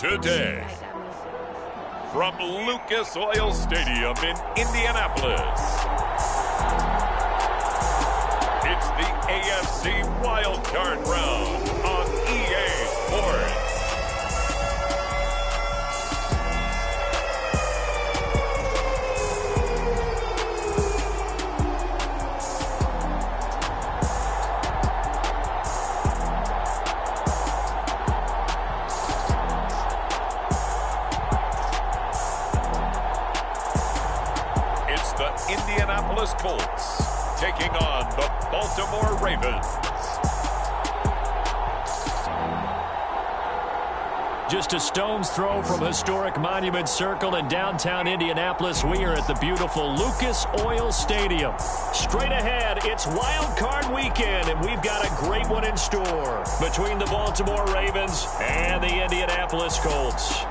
today. From Lucas Oil Stadium in Indianapolis, it's the AFC Wildcard round on EA Sports. Indianapolis Colts taking on the Baltimore Ravens. Just a stone's throw from historic Monument Circle in downtown Indianapolis. We are at the beautiful Lucas Oil Stadium. Straight ahead, it's Wild Card Weekend, and we've got a great one in store between the Baltimore Ravens and the Indianapolis Colts.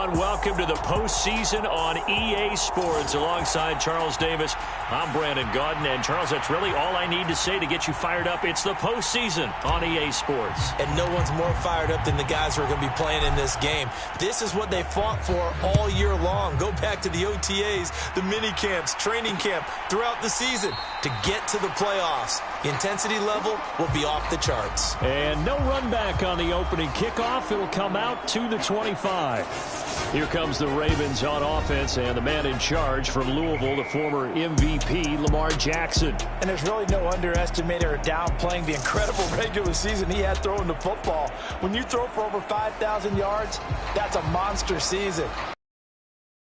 Welcome to the postseason on EA Sports. Alongside Charles Davis, I'm Brandon Gaudin. And Charles, that's really all I need to say to get you fired up. It's the postseason on EA Sports. And no one's more fired up than the guys who are going to be playing in this game. This is what they fought for all year long. Go back to the OTAs, the mini camps, training camp, throughout the season to get to the playoffs. The intensity level will be off the charts. And no run back on the opening kickoff. It'll come out to the 25. Here comes the Ravens on offense, and the man in charge from Louisville, the former MVP, Lamar Jackson. And there's really no underestimating or downplaying the incredible regular season he had throwing the football. When you throw for over 5,000 yards, that's a monster season.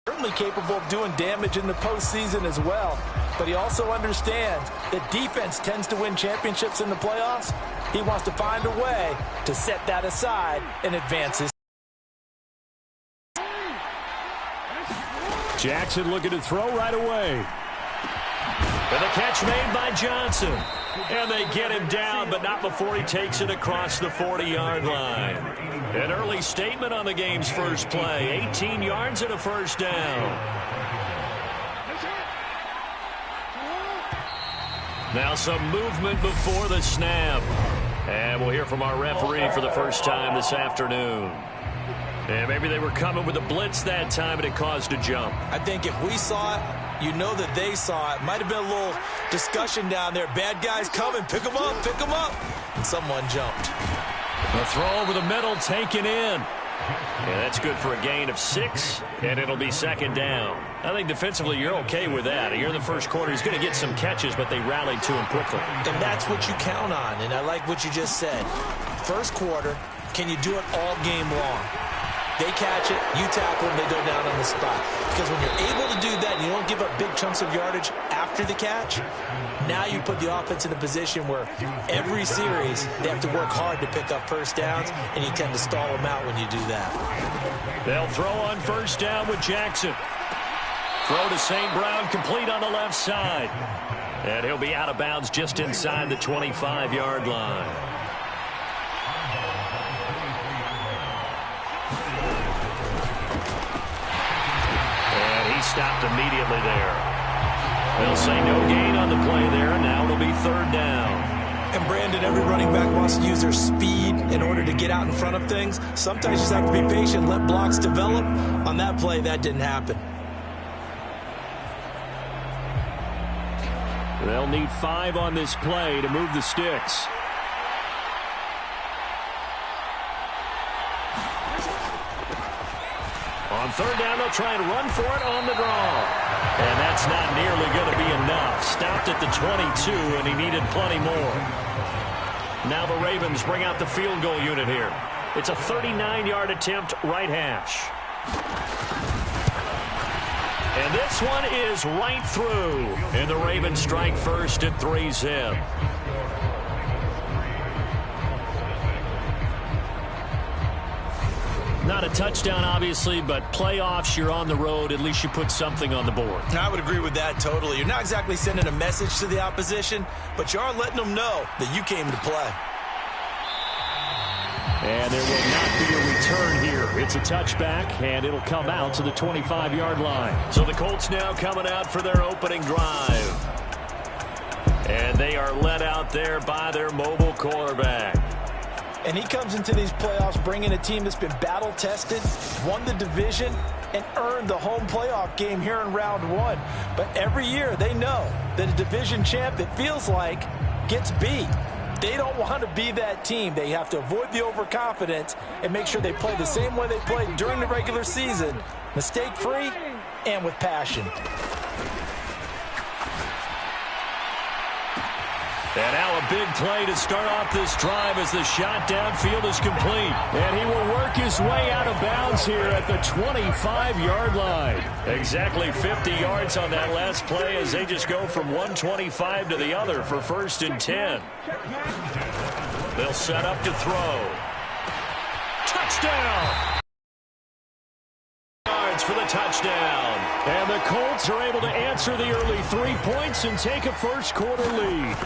Certainly capable of doing damage in the postseason as well, but he also understands that defense tends to win championships in the playoffs. He wants to find a way to set that aside and advance his. Jackson looking to throw right away. And the catch made by Johnson. And they get him down, but not before he takes it across the 40-yard line. An early statement on the game's first play. 18 yards and a first down. Now some movement before the snap. And we'll hear from our referee for the first time this afternoon. And maybe they were coming with a blitz that time and it caused a jump. I think if we saw it, you know that they saw it. Might have been a little discussion down there. Bad guys coming. Pick them up. Pick them up. And someone jumped. The throw over the middle taken in. Yeah, that's good for a gain of 6, and it'll be second down. I think defensively you're okay with that. Here in the first quarter, he's going to get some catches, but they rallied to him quickly. And that's what you count on, and I like what you just said. First quarter, can you do it all game long? They catch it, you tackle them, they go down on the spot. Because when you're able to do that and you don't give up big chunks of yardage after the catch, now you put the offense in a position where every series they have to work hard to pick up first downs, and you tend to stall them out when you do that. They'll throw on first down with Jackson. Throw to St. Brown, complete on the left side. And he'll be out of bounds just inside the 25-yard line. Stopped immediately there. They'll say no gain on the play there, and now it'll be third down. And Brandon, every running back wants to use their speed in order to get out in front of things. Sometimes you just have to be patient, let blocks develop. On that play, that didn't happen. They'll need 5 on this play to move the sticks. On third down, they'll try and run for it on the draw. And that's not nearly going to be enough. Stopped at the 22, and he needed plenty more. Now the Ravens bring out the field goal unit here. It's a 39-yard attempt, right hash. And this one is right through. And the Ravens strike first at 3-zip. Not a touchdown, obviously, but playoffs, you're on the road. At least you put something on the board. I would agree with that totally. You're not exactly sending a message to the opposition, but you are letting them know that you came to play. And there will not be a return here. It's a touchback, and it'll come out to the 25-yard line. So the Colts now coming out for their opening drive. And they are led out there by their mobile quarterback. And he comes into these playoffs bringing a team that's been battle-tested, won the division, and earned the home playoff game here in round one. But every year they know that a division champ, it feels like, gets beat. They don't want to be that team. They have to avoid the overconfidence and make sure they play the same way they played during the regular season, mistake-free and with passion. And now a big play to start off this drive as the shot downfield is complete. And he will work his way out of bounds here at the 25-yard line. Exactly 50 yards on that last play as they just go from 125 to the other for 1st and 10. They'll set up to throw. Touchdown! Yards for the touchdown. And the Colts are able to answer the early 3 points and take a first-quarter lead.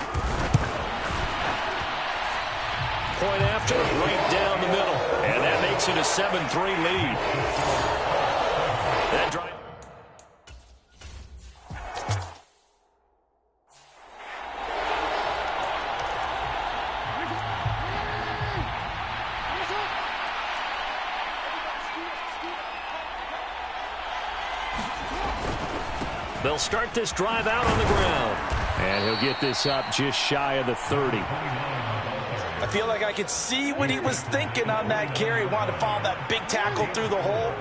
Point after, right down the middle. And that makes it a 7-3 lead. That drive. They'll start this drive out on the ground. And he'll get this up just shy of the 30. I feel like I could see what he was thinking on that carry. Wanted to follow that big tackle through the hole.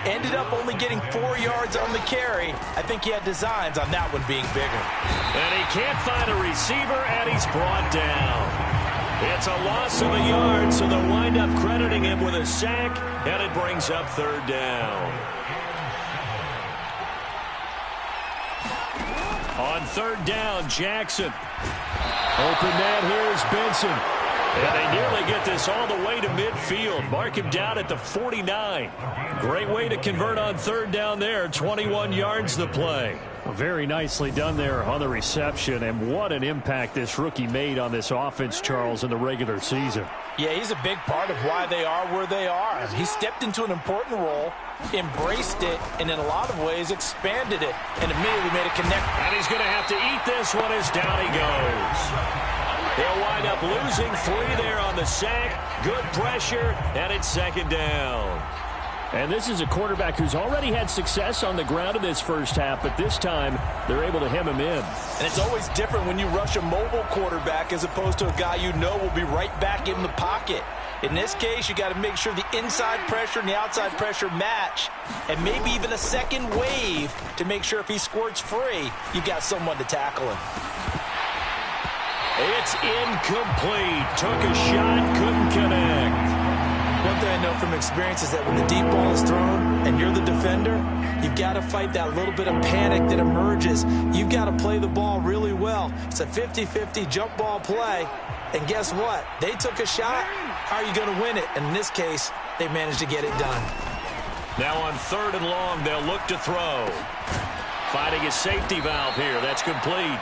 Ended up only getting 4 yards on the carry. I think he had designs on that one being bigger. And he can't find a receiver, and he's brought down. It's a loss of a yard, so they'll wind up crediting him with a sack, and it brings up 3rd down. On 3rd down, Jackson. Open man here is Benson. And they nearly get this all the way to midfield. Mark him down at the 49. Great way to convert on 3rd down there. 21 yards the play. Very nicely done there on the reception. And what an impact this rookie made on this offense, Charles, in the regular season. Yeah, he's a big part of why they are where they are. He stepped into an important role, embraced it, and in a lot of ways expanded it, and immediately made a connect. And he's going to have to eat this one as down he goes. They'll wind up losing 3 there on the sack. Good pressure, and it's 2nd down. And this is a quarterback who's already had success on the ground in this first half, but this time they're able to hem him in. And it's always different when you rush a mobile quarterback as opposed to a guy you know will be right back in the pocket. In this case, you got to make sure the inside pressure and the outside pressure match, and maybe even a second wave to make sure if he squirts free, you've got someone to tackle him. It's incomplete. Took a shot, couldn't connect. One thing I know from experience is that when the deep ball is thrown and you're the defender, you've got to fight that little bit of panic that emerges. You've got to play the ball really well. It's a 50-50 jump ball play. And guess what? They took a shot. How are you going to win it? And in this case, they managed to get it done. Now on 3rd and long, they'll look to throw. Finding a safety valve here. That's complete.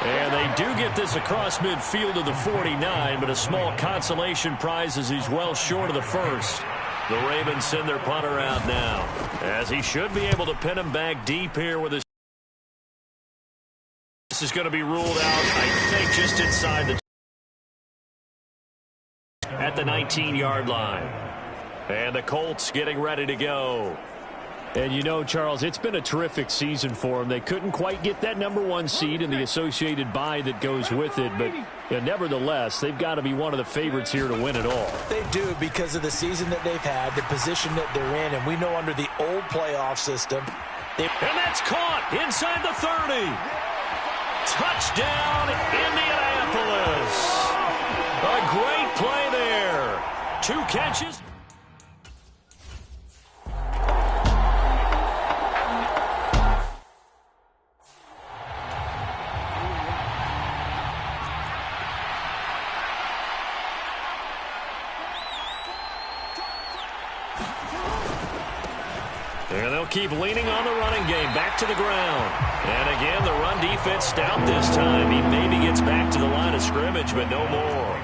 And they do get this across midfield to the 49, but a small consolation prize as he's well short of the first. The Ravens send their punter out now, as he should be able to pin him back deep here with his. This is going to be ruled out, I think, just inside the. At the 19-yard line. And the Colts getting ready to go. And you know, Charles, it's been a terrific season for them. They couldn't quite get that #1 seed and the associated bye that goes with it. But nevertheless, they've got to be one of the favorites here to win it all. They do because of the season that they've had, the position that they're in. And we know under the old playoff system. And that's caught inside the 30. Touchdown, Indianapolis. A great play there. 2 catches. And they'll keep leaning on the running game. Back to the ground. And again, the run defense stout this time. He maybe gets back to the line of scrimmage, but no more.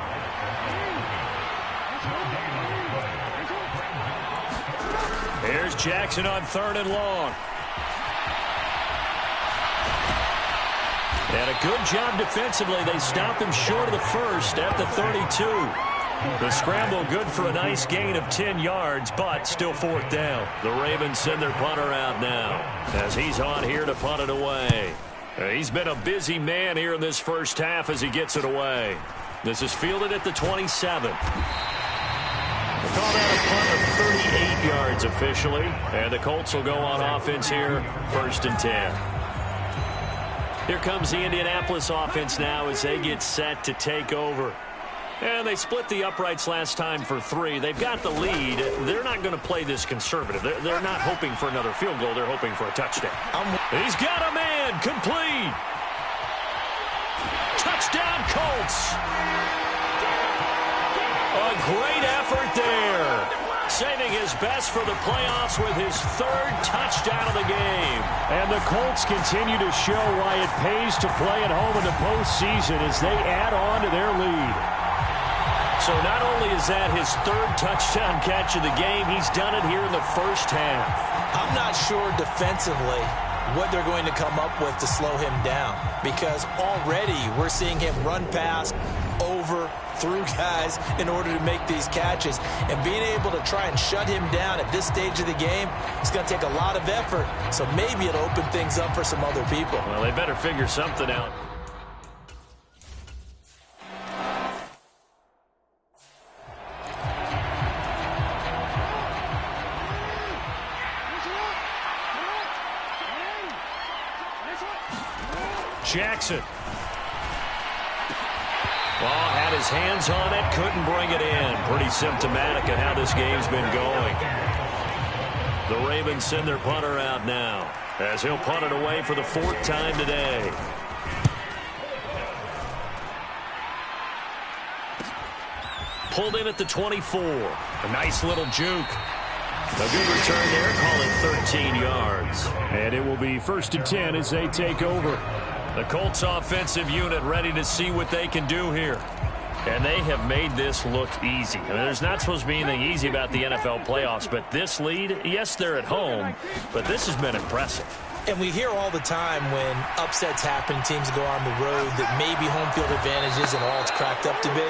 Jackson on 3rd and long. And a good job defensively. They stop him short of the first at the 32. The scramble good for a nice gain of 10 yards, but still 4th down. The Ravens send their punter out now as he's on here to punt it away. He's been a busy man here in this first half as he gets it away. This is fielded at the 27. We'll call that a punt of 38 yards officially. And the Colts will go on offense here, 1st and 10. Here comes the Indianapolis offense now as they get set to take over. And they split the uprights last time for 3. They've got the lead. They're not going to play this conservative. They're not hoping for another field goal. They're hoping for a touchdown. He's got a man. Complete. Touchdown, Colts. A great effort there. Saving his best for the playoffs with his 3rd touchdown of the game. And the Colts continue to show why it pays to play at home in the postseason as they add on to their lead. So not only is that his 3rd touchdown catch of the game, he's done it here in the first half. I'm not sure defensively what they're going to come up with to slow him down, because already we're seeing him run past, over, through guys in order to make these catches. And being able to try and shut him down at this stage of the game, it's going to take a lot of effort. So maybe it'll open things up for some other people. Well, they better figure something out. Jackson. Ball had his hands on it, couldn't bring it in. Pretty symptomatic of how this game's been going. The Ravens send their punter out now as he'll punt it away for the 4th time today. Pulled in at the 24. A nice little juke. A good return there, call it 13 yards. And it will be 1st and 10 as they take over. The Colts offensive unit ready to see what they can do here. And they have made this look easy. I mean, there's not supposed to be anything easy about the NFL playoffs, but this lead, yes, they're at home, but this has been impressive. And we hear all the time when upsets happen, teams go on the road, that maybe home field advantage isn't all it's cracked up to be.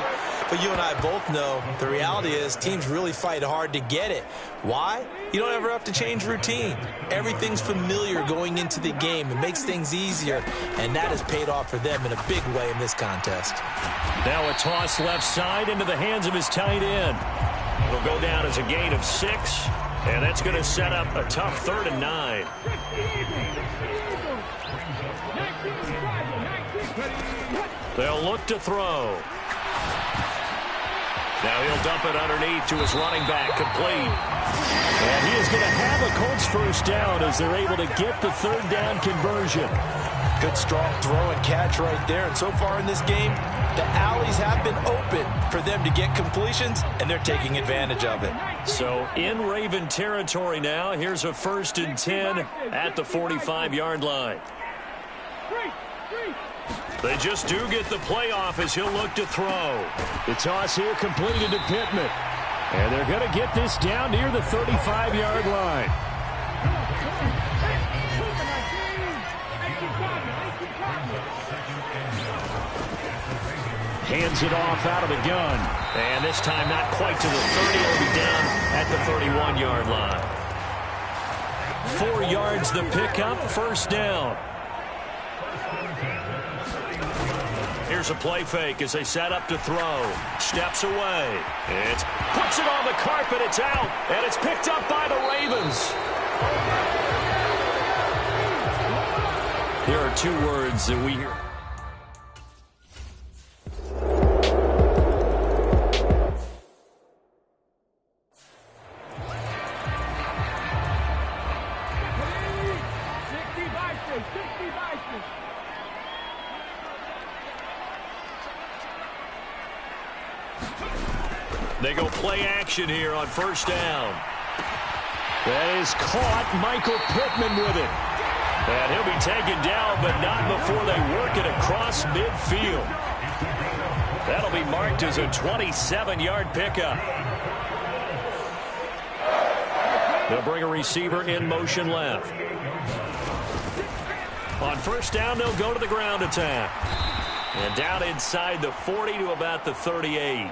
But you and I both know the reality is teams really fight hard to get it. Why? You don't ever have to change routine. Everything's familiar going into the game. It makes things easier, and that has paid off for them in a big way in this contest. Now a toss left side into the hands of his tight end. It'll go down as a gain of 6, and that's going to set up a tough 3rd and 9. They'll look to throw. Now he'll dump it underneath to his running back, complete. And he is going to have a Colts 1st down as they're able to get the 3rd down conversion. Good strong throw and catch right there. And so far in this game, the alleys have been open for them to get completions, and they're taking advantage of it. So in Raven territory now, here's a 1st and 10 at the 45-yard line. They just do get the playoff as he'll look to throw. The toss here completed to Pittman. And they're going to get this down near the 35-yard line. Hands it off out of the gun. And this time not quite to the 30. It'll be down at the 31-yard line. 4 yards the pickup, 1st down. Here's a play fake as they set up to throw. Steps away. Puts it on the carpet. It's out. And it's picked up by the Ravens. There are 2 words that we hear. They go play action here on 1st down. That is caught. Michael Pittman with it. And he'll be taken down, but not before they work it across midfield. That'll be marked as a 27-yard pickup. They'll bring a receiver in motion left. On first down, they'll go to the ground attack. And down inside the 40 to about the 38.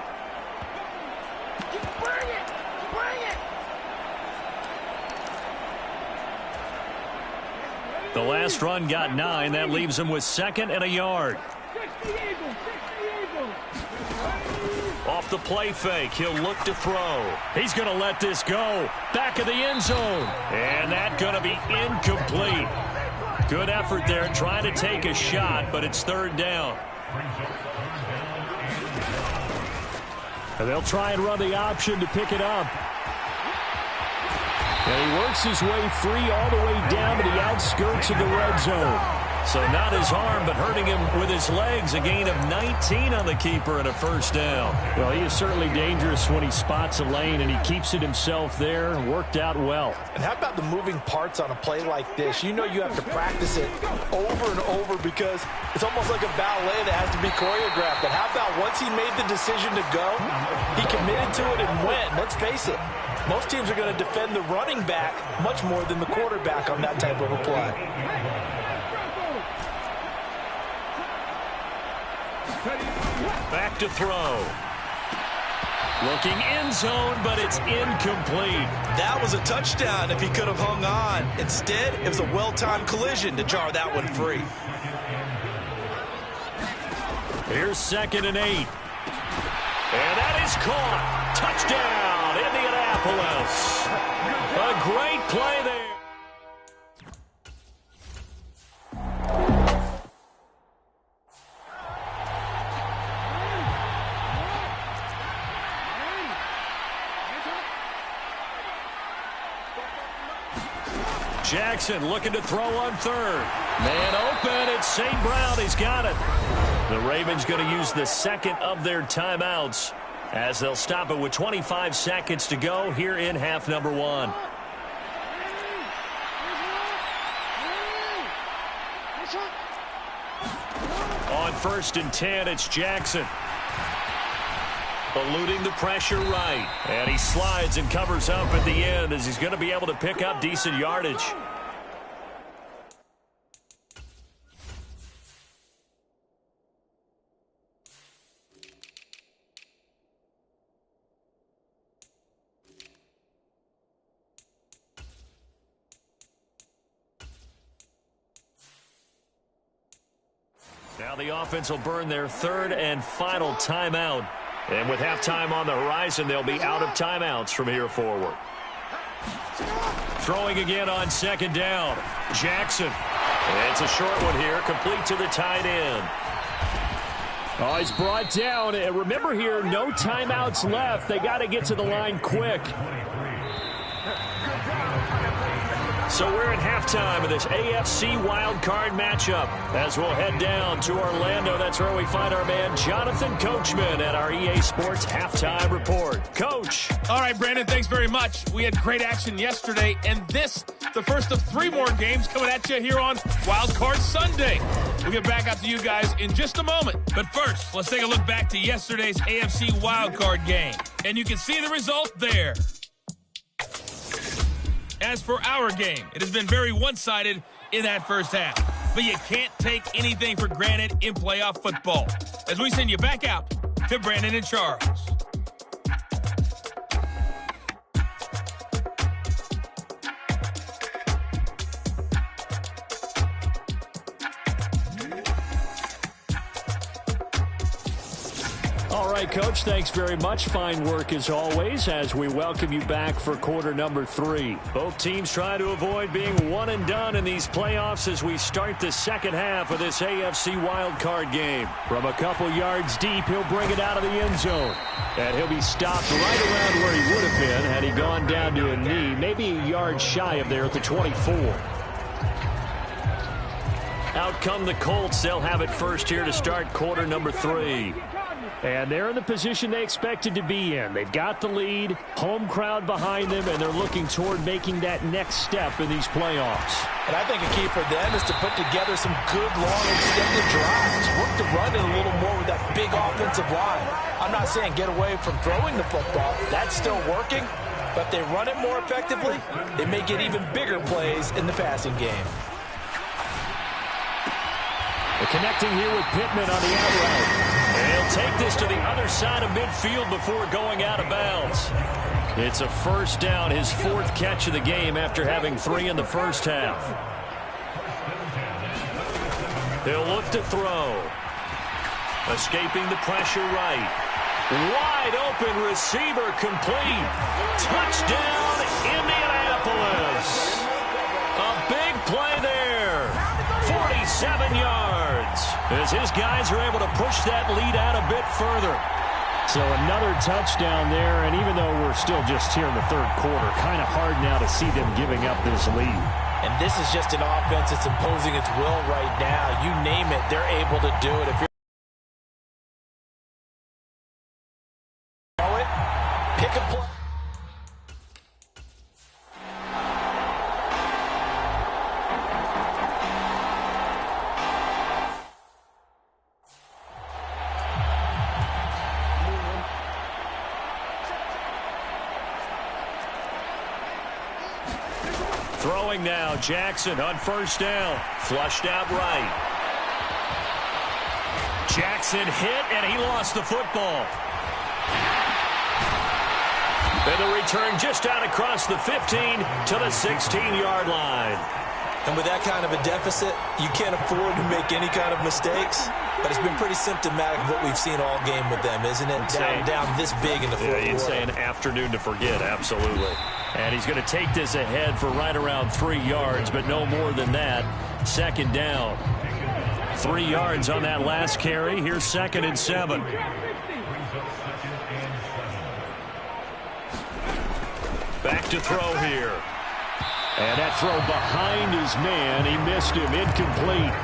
The last run got 9. That leaves him with 2nd and a yard. Off the play fake, he'll look to throw. He's going to let this go. Back of the end zone. And that's going to be incomplete. Good effort there trying to take a shot, but it's 3rd down. And they'll try and run the option to pick it up. And he works his way free all the way down to the outskirts of the red zone. So not his arm, but hurting him with his legs. A gain of 19 on the keeper and a 1st down. Well, he is certainly dangerous when he spots a lane, and he keeps it himself there. Worked out well. And how about the moving parts on a play like this? You know you have to practice it over and over because it's almost like a ballet that has to be choreographed. But how about once he made the decision to go, he committed to it and went. Let's face it, most teams are going to defend the running back much more than the quarterback on that type of a play. Back to throw. Looking end zone, but it's incomplete. That was a touchdown if he could have hung on. Instead, it was a well-timed collision to jar that one free. Here's 2nd and 8. And that is caught. Touchdown, Indianapolis. A great play there. Jackson looking to throw on 3rd. Man open. It's St. Brown. He's got it. The Ravens going to use the 2nd of their timeouts as they'll stop it with 25 seconds to go here in half number 1. On 1st and 10, it's Jackson. Eluding the pressure right. And he slides and covers up at the end as he's going to be able to pick up decent yardage. Now the offense will burn their 3rd and final timeout. And with halftime on the horizon, they'll be out of timeouts from here forward. Throwing again on 2nd down. Jackson. And it's a short one here, complete to the tight end. Oh, he's brought down. And remember here, no timeouts left. They got to get to the line quick. So we're at halftime of this AFC Wildcard matchup. As we'll head down to Orlando, that's where we find our man Jonathan Coachman at our EA Sports Halftime Report. Coach. All right, Brandon, thanks very much. We had great action yesterday, and this, the first of 3 more games coming at you here on Wildcard Sunday. We'll get back out to you guys in just a moment. But first, let's take a look back to yesterday's AFC Wildcard game. And you can see the result there. As for our game, it has been very one-sided in that first half. But you can't take anything for granted in playoff football. As we send you back out to Brandon and Charles. All right, Coach, thanks very much. Fine work as always as we welcome you back for quarter number 3. Both teams try to avoid being one and done in these playoffs as we start the second half of this AFC wildcard game. From a couple yards deep, he'll bring it out of the end zone. And he'll be stopped right around where he would have been had he gone down to a knee, maybe a yard shy of there at the 24. Out come the Colts. They'll have it first here to start quarter number 3. And they're in the position they expected to be in. They've got the lead, home crowd behind them, and they're looking toward making that next step in these playoffs. And I think a key for them is to put together some good, long, extended drives. Work the run in a little more with that big offensive line. I'm not saying get away from throwing the football. That's still working. But if they run it more effectively, they may get even bigger plays in the passing game. They're connecting here with Pittman on the out route. And he'll take this to the other side of midfield before going out of bounds. It's a first down, his 4th catch of the game after having 3 in the first half. He'll look to throw. Escaping the pressure right. Wide open receiver complete. Touchdown, Indianapolis. A big play there. 47 yards. As his guys are able to push that lead out a bit further. So another touchdown there, and even though we're still just here in the 3rd quarter, kind of hard now to see them giving up this lead. And this is just an offense that's imposing its will right now. You name it, they're able to do it. If you're pick a play. Throwing now, Jackson on first down. Flushed out right. Jackson hit, and he lost the football. And the return just out across the 15 to the 16-yard line. And with that kind of a deficit, you can't afford to make any kind of mistakes. But it's been pretty symptomatic of what we've seen all game with them, isn't it? Down this big in the fourth quarter. You'd say an afternoon to forget, absolutely. And he's going to take this ahead for right around 3 yards, but no more than that. 2nd down. 3 yards on that last carry. Here's 2nd and 7. Back to throw here. And that throw behind his man. He missed him. Incomplete.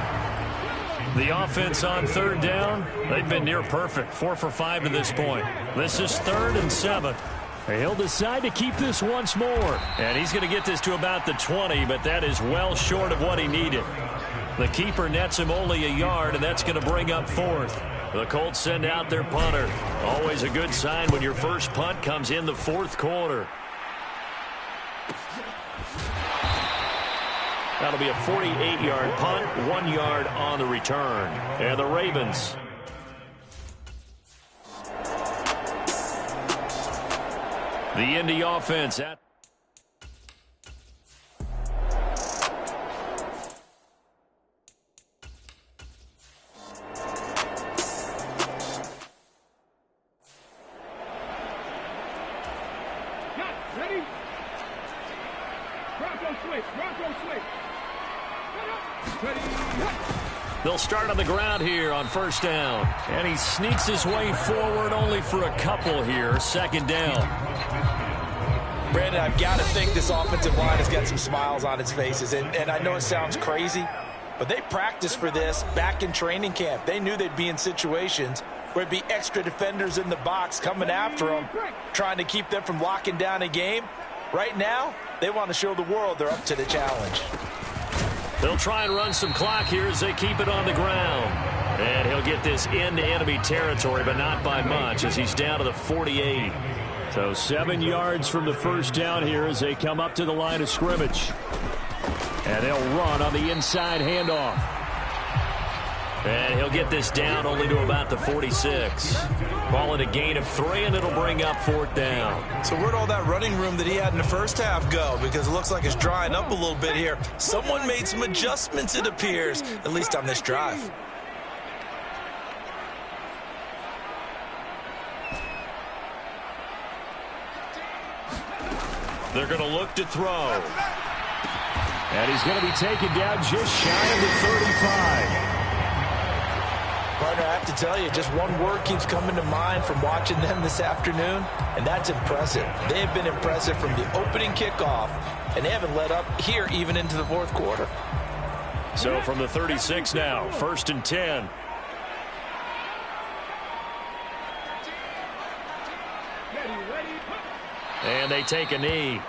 The offense on 3rd down, they've been near perfect. 4 for 5 to this point. This is 3rd and 7. He'll decide to keep this once more. And he's going to get this to about the 20, but that is well short of what he needed. The keeper nets him only a yard, and that's going to bring up 4th. The Colts send out their punter. Always a good sign when your first punt comes in the 4th quarter. That'll be a 48-yard punt, 1 yard on the return. And the Ravens. The Indy offense at ready? Bronco switch. They'll start on the ground here on first down. And he sneaks his way forward only for a couple here. 2nd down. Brandon, I've got to think this offensive line has got some smiles on its faces. And I know it sounds crazy, but they practiced for this back in training camp. They knew they'd be in situations where it'd be extra defenders in the box coming after them, trying to keep them from locking down a game. Right now, they want to show the world they're up to the challenge. They'll try and run some clock here as they keep it on the ground. And he'll get this into enemy territory, but not by much as he's down to the 48. So 7 yards from the first down here as they come up to the line of scrimmage. And they'll run on the inside handoff. And he'll get this down only to about the 46. Ball it a gain of 3, and it'll bring up 4th down. So where'd all that running room that he had in the first half go? Because it looks like it's drying up a little bit here. Someone made some adjustments, it appears, at least on this drive. They're going to look to throw. And he's going to be taken down just shy of the 35. Partner, I have to tell you, just one word keeps coming to mind from watching them this afternoon, and that's impressive. They have been impressive from the opening kickoff, and they haven't let up here even into the 4th quarter. So from the 36 now, 1st and 10. And they take a knee.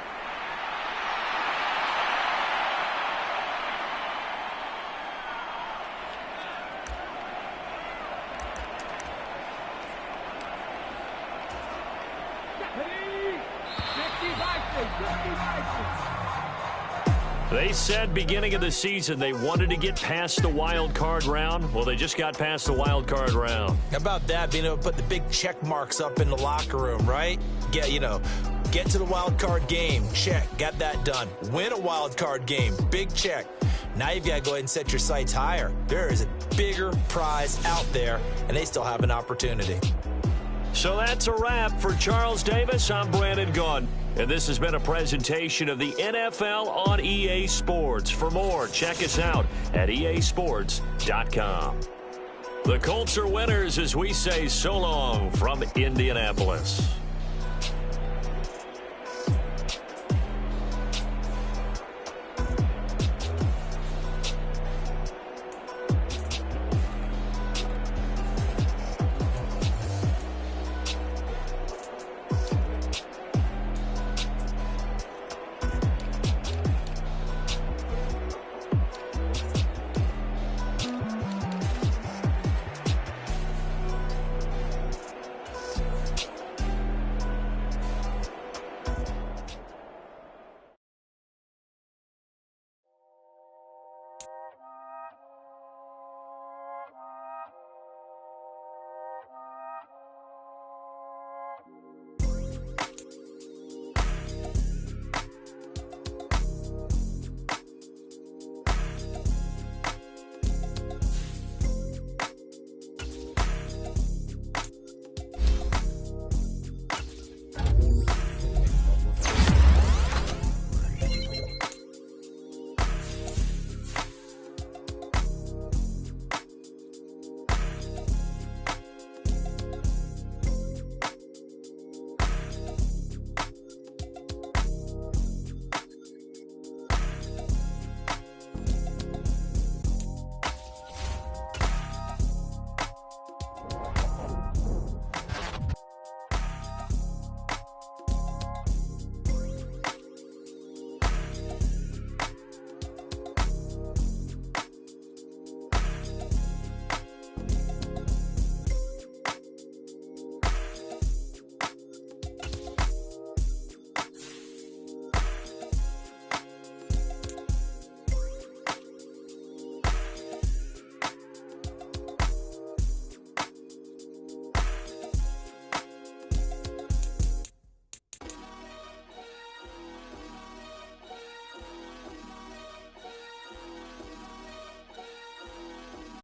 They said beginning of the season they wanted to get past the wild card round. Well, they just got past the wild card round. How about that, being able to put the big check marks up in the locker room, right? Get to the wild card game, check, got that done. Win a wild card game, big check. Now you've got to go ahead and set your sights higher. There is a bigger prize out there, and they still have an opportunity. So that's a wrap for Charles Davis. I'm Brandon Gunn, and this has been a presentation of the NFL on EA Sports. For more, check us out at easports.com. The Colts are winners as we say so long from Indianapolis.